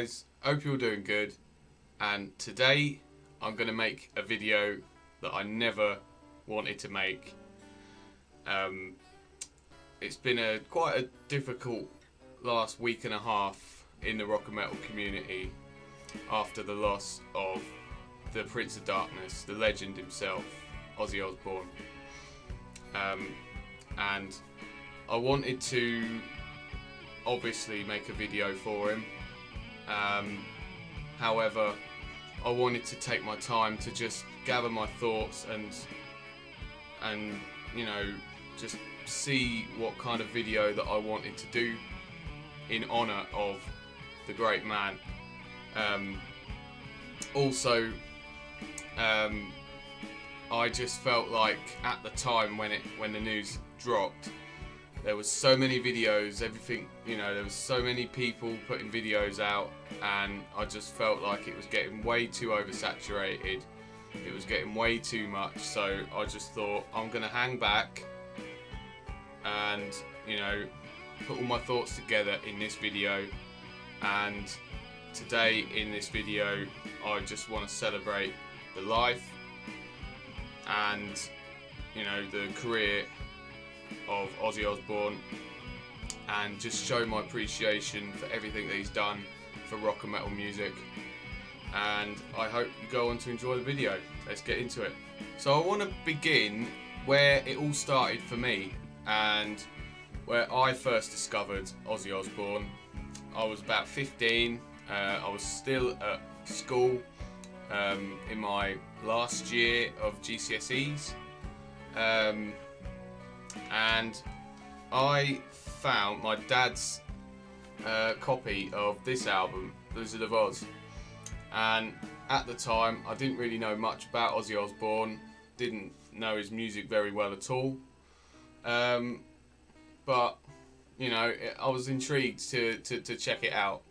guys? Hope you're doing good. And today I'm going to make a video that I never wanted to make. It's been quite a difficult last week and a half in the rock and metal community after the loss of the Prince of Darkness, the legend himself, Ozzy Osbourne. And I wanted to obviously make a video for him. However, I wanted to take my time to just gather my thoughts and you know, just see what kind of video that I wanted to do in honour of the great man. Also, I just felt like at the time when the news dropped, there was so many videos, everything, you know, there was so many people putting videos out, and I just felt like it was getting way too oversaturated. It was getting way too much, so I just thought I'm gonna hang back and, you know, put all my thoughts together in this video. And today in this video, I just want to celebrate the life and, you know, the career of Ozzy Osbourne, and just show my appreciation for everything that he's done for rock and metal music. And I hope you go on to enjoy the video. Let's get into it. So I want to begin where it all started for me and where I first discovered Ozzy Osbourne. I was about 15. I was still at school in my last year of GCSEs. And I found my dad's copy of this album, Blizzard of Oz. And at the time, I didn't really know much about Ozzy Osbourne, didn't know his music very well at all. But, you know, I was intrigued to check it out.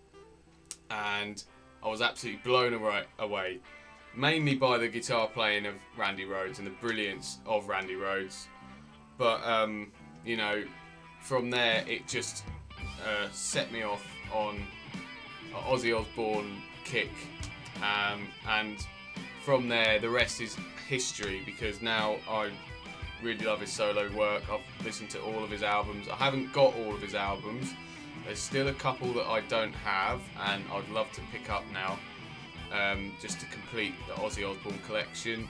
And I was absolutely blown away, mainly by the guitar playing of Randy Rhoads and the brilliance of Randy Rhoads. But, you know, from there it just set me off on an Ozzy Osbourne kick. And from there the rest is history, because now I really love his solo work. I've listened to all of his albums. I haven't got all of his albums. There's still a couple that I don't have, and I'd love to pick up now, just to complete the Ozzy Osbourne collection.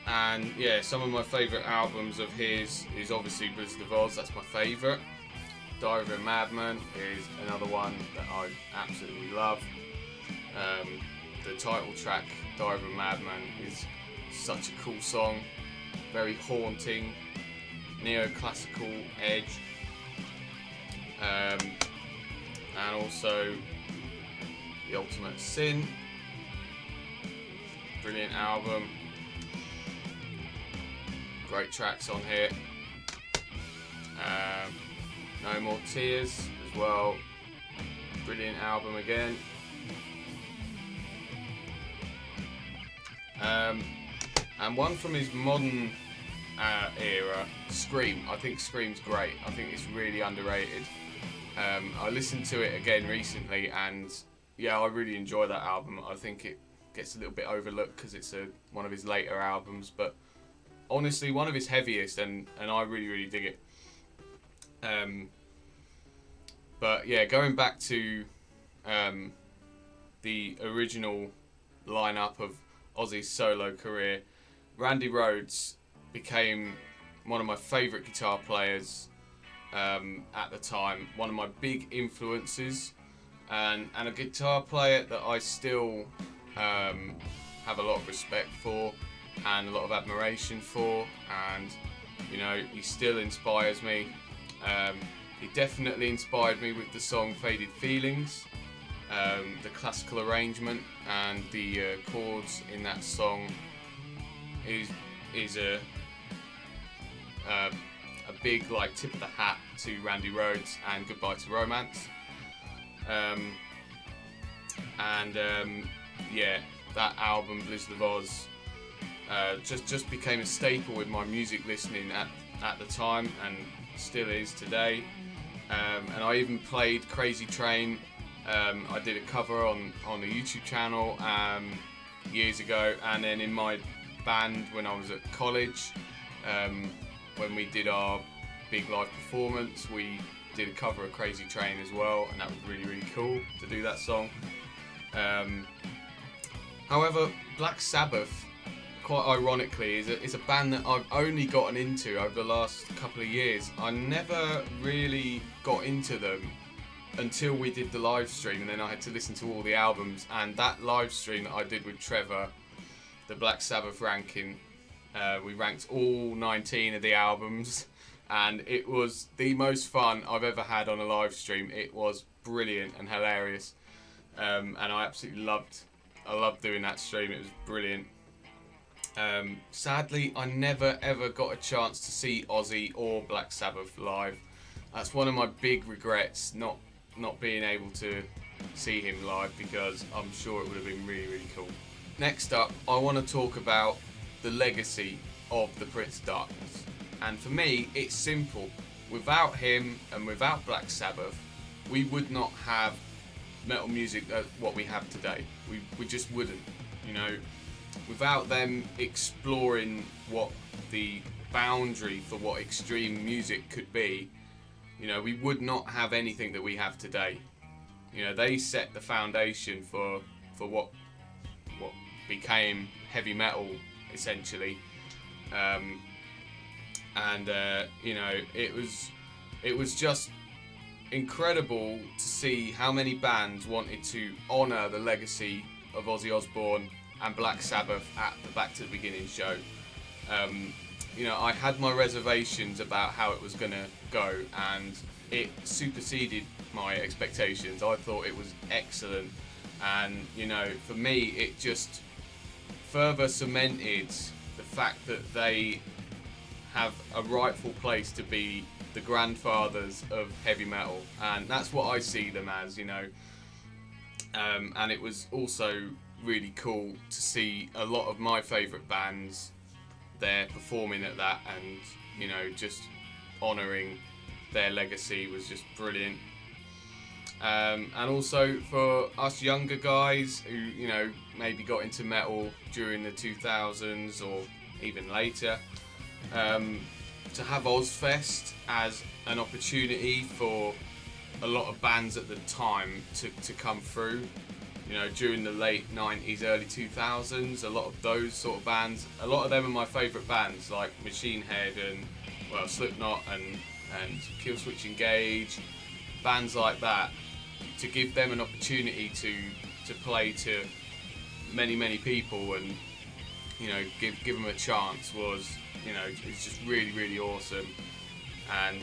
And yeah, some of my favourite albums of his is obviously Blizzard of Oz, that's my favourite. Diary of a Madman is another one that I absolutely love. The title track, Diary of a Madman, is such a cool song, very haunting, neoclassical edge. And also The Ultimate Sin, brilliant album. Great tracks on here. No More Tears as well, brilliant album again. And one from his modern era, Scream. I think Scream's great. I think it's really underrated. I listened to it again recently, and yeah, I really enjoy that album. I think it gets a little bit overlooked because it's one of his later albums, but honestly one of his heaviest, and I really dig it. But yeah, going back to the original lineup of Ozzy's solo career, Randy Rhoads became one of my favourite guitar players at the time, one of my big influences, and a guitar player that I still have a lot of respect for and a lot of admiration for, and you know, he still inspires me. He definitely inspired me with the song Faded Feelings. The classical arrangement and the chords in that song is a big like tip of the hat to Randy Rhoads and Goodbye to Romance. Yeah, that album Blizzard of Oz just became a staple with my music listening at the time, and still is today. and I even played Crazy Train. I did a cover on the YouTube channel years ago, and then in my band when I was at college, when we did our big live performance, we did a cover of Crazy Train as well, and that was really, really cool to do that song. However, Black Sabbath, quite ironically, is a band that I've only gotten into over the last couple of years. I never really got into them until we did the live stream, and then I had to listen to all the albums. And that live stream that I did with Trevor, the Black Sabbath ranking, we ranked all 19 of the albums, and it was the most fun I've ever had on a live stream. It was brilliant and hilarious, and I absolutely loved doing that stream. It was brilliant. Sadly, I never ever got a chance to see Ozzy or Black Sabbath live. That's one of my big regrets, not being able to see him live, because I'm sure it would have been really, really cool. Next up, I want to talk about the legacy of the Prince of Darkness. And for me, it's simple. Without him and without Black Sabbath, we would not have metal music what we have today. We just wouldn't, you know. Without them exploring what the boundary for what extreme music could be, you know, we would not have anything that we have today. You know, they set the foundation for what became heavy metal, essentially. You know, it was just incredible to see how many bands wanted to honour the legacy of Ozzy Osbourne and Black Sabbath at the Back to the Beginning show. You know, I had my reservations about how it was going to go, and it superseded my expectations. I thought it was excellent, and you know, for me, it just further cemented the fact that they have a rightful place to be the grandfathers of heavy metal, and that's what I see them as, you know. And it was also really cool to see a lot of my favourite bands there performing at that, and you know, just honouring their legacy was just brilliant. And also for us younger guys who, you know, maybe got into metal during the 2000s or even later, to have Ozfest as an opportunity for a lot of bands at the time to come through. You know, during the late 90s, early 2000s, a lot of those sort of bands, a lot of them are my favourite bands, like Machine Head and, well, Slipknot and Killswitch Engage, bands like that. To give them an opportunity to play to many people and, you know, give them a chance was, you know, it's just really, really awesome. And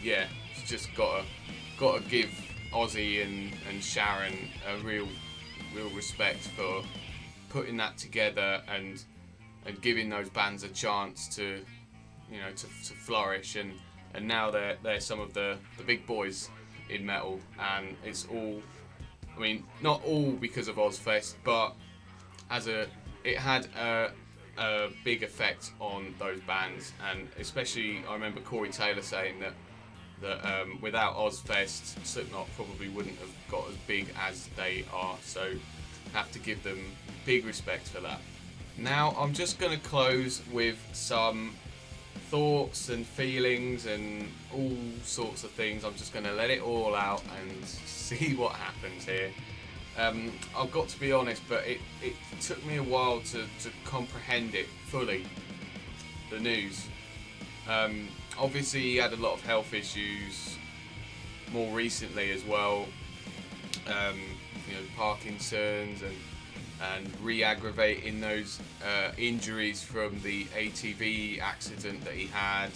yeah, it's just gotta give Ozzy and Sharon a real respect for putting that together and giving those bands a chance to, you know, to flourish, and now they're some of the big boys in metal, and it's all, I mean, not all because of Ozfest, but it had a big effect on those bands, and especially I remember Corey Taylor saying that without Ozfest, Slipknot probably wouldn't have got as big as they are, so have to give them big respect for that. Now I'm just going to close with some thoughts and feelings and all sorts of things. I'm just going to let it all out and see what happens here. I've got to be honest, but it took me a while to comprehend it fully, the news. Obviously he had a lot of health issues more recently as well, you know, Parkinson's and re-aggravating those injuries from the ATV accident that he had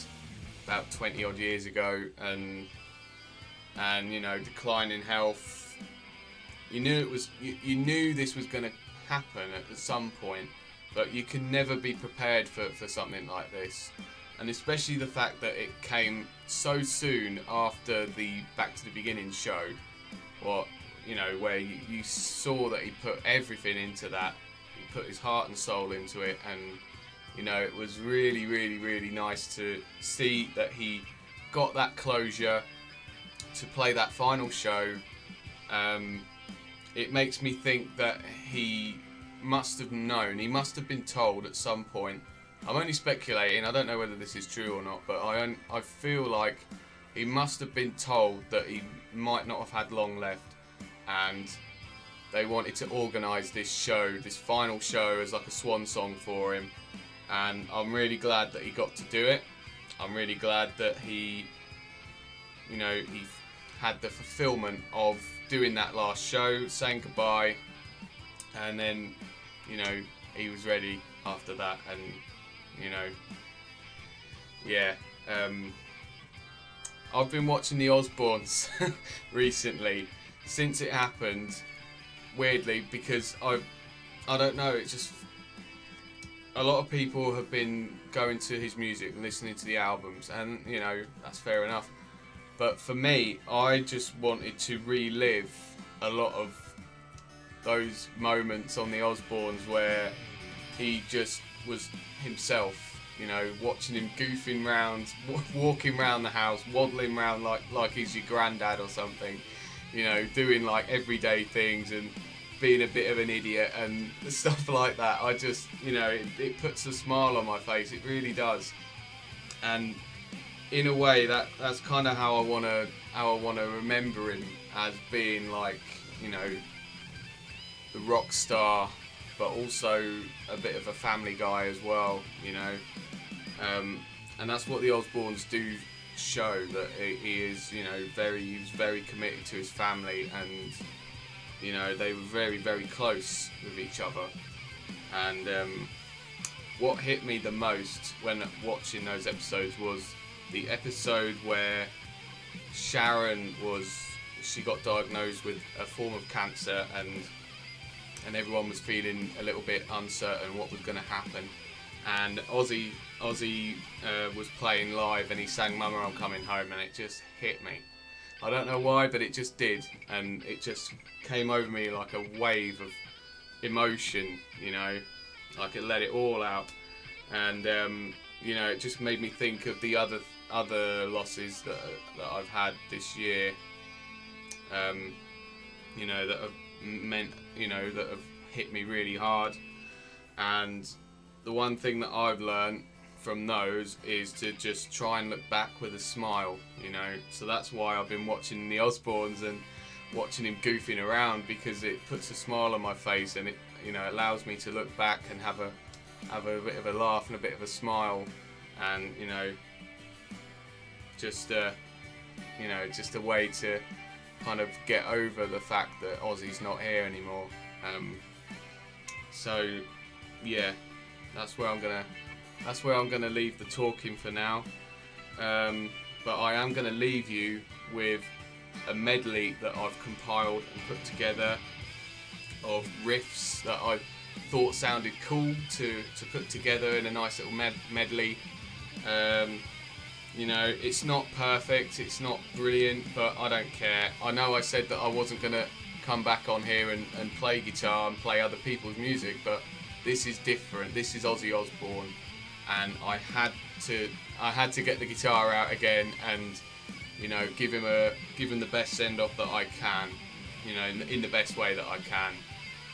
about 20 odd years ago, and you know, decline in health. You knew this was going to happen at some point, but you can never be prepared for something like this. And especially the fact that it came so soon after the Back to the Beginning show, you know, where you saw that he put everything into that. He put his heart and soul into it, and you know, it was really, really, really nice to see that he got that closure to play that final show, it makes me think that he must have known, he must have been told at some point. I'm only speculating, I don't know whether this is true or not, but I feel like he must have been told that he might not have had long left, and they wanted to organise this show, this final show, as like a swan song for him. And I'm really glad that he got to do it. I'm really glad that he had the fulfillment of doing that last show, saying goodbye, and then, he was ready after that. And, I've been watching the Osbournes recently, since it happened, weirdly, because I don't know, it's just, a lot of people have been going to his music and listening to the albums, and that's fair enough, but for me, I just wanted to relive a lot of those moments on the Osbournes where he just was himself, watching him goofing round, walking round the house, waddling round like he's your granddad or something, doing like everyday things and being a bit of an idiot and stuff like that. I just, it puts a smile on my face. It really does. And in a way, that's kind of how I wanna remember him, as being like, the rock star, but also a bit of a family guy as well, and that's what the Osbournes do show, that he is, he was very committed to his family, and they were very, very close with each other. And what hit me the most when watching those episodes was the episode where Sharon she got diagnosed with a form of cancer, and everyone was feeling a little bit uncertain what was going to happen. And Ozzy was playing live, and he sang "Mama, I'm Coming Home," and it just hit me. I don't know why, but it just did, and it just came over me like a wave of emotion, like it let it all out. And it just made me think of the other losses that I've had this year, that have meant, that have hit me really hard. And the one thing that I've learned from those is to just try and look back with a smile, so that's why I've been watching the Osbournes and watching him goofing around, because it puts a smile on my face, and it allows me to look back and have a bit of a laugh and a bit of a smile, and just a way to kind of get over the fact that Ozzy's not here anymore. So yeah, that's where I'm gonna leave the talking for now. But I am gonna leave you with a medley that I've compiled and put together of riffs that I thought sounded cool to put together in a nice little medley. It's not perfect, it's not brilliant, but I don't care. I know I said that I wasn't gonna come back on here and play guitar and play other people's music, but this is different. This is Ozzy Osbourne, and I had to get the guitar out again and give him the best send off that I can, in the best way that I can,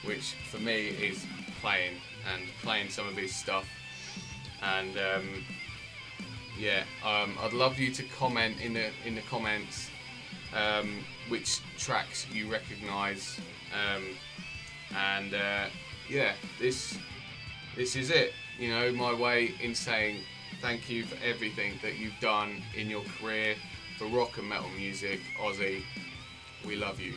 which for me is playing some of his stuff. And I'd love you to comment in the comments which tracks you recognise, and this is it. My way in saying thank you for everything that you've done in your career for rock and metal music. Ozzy, we love you.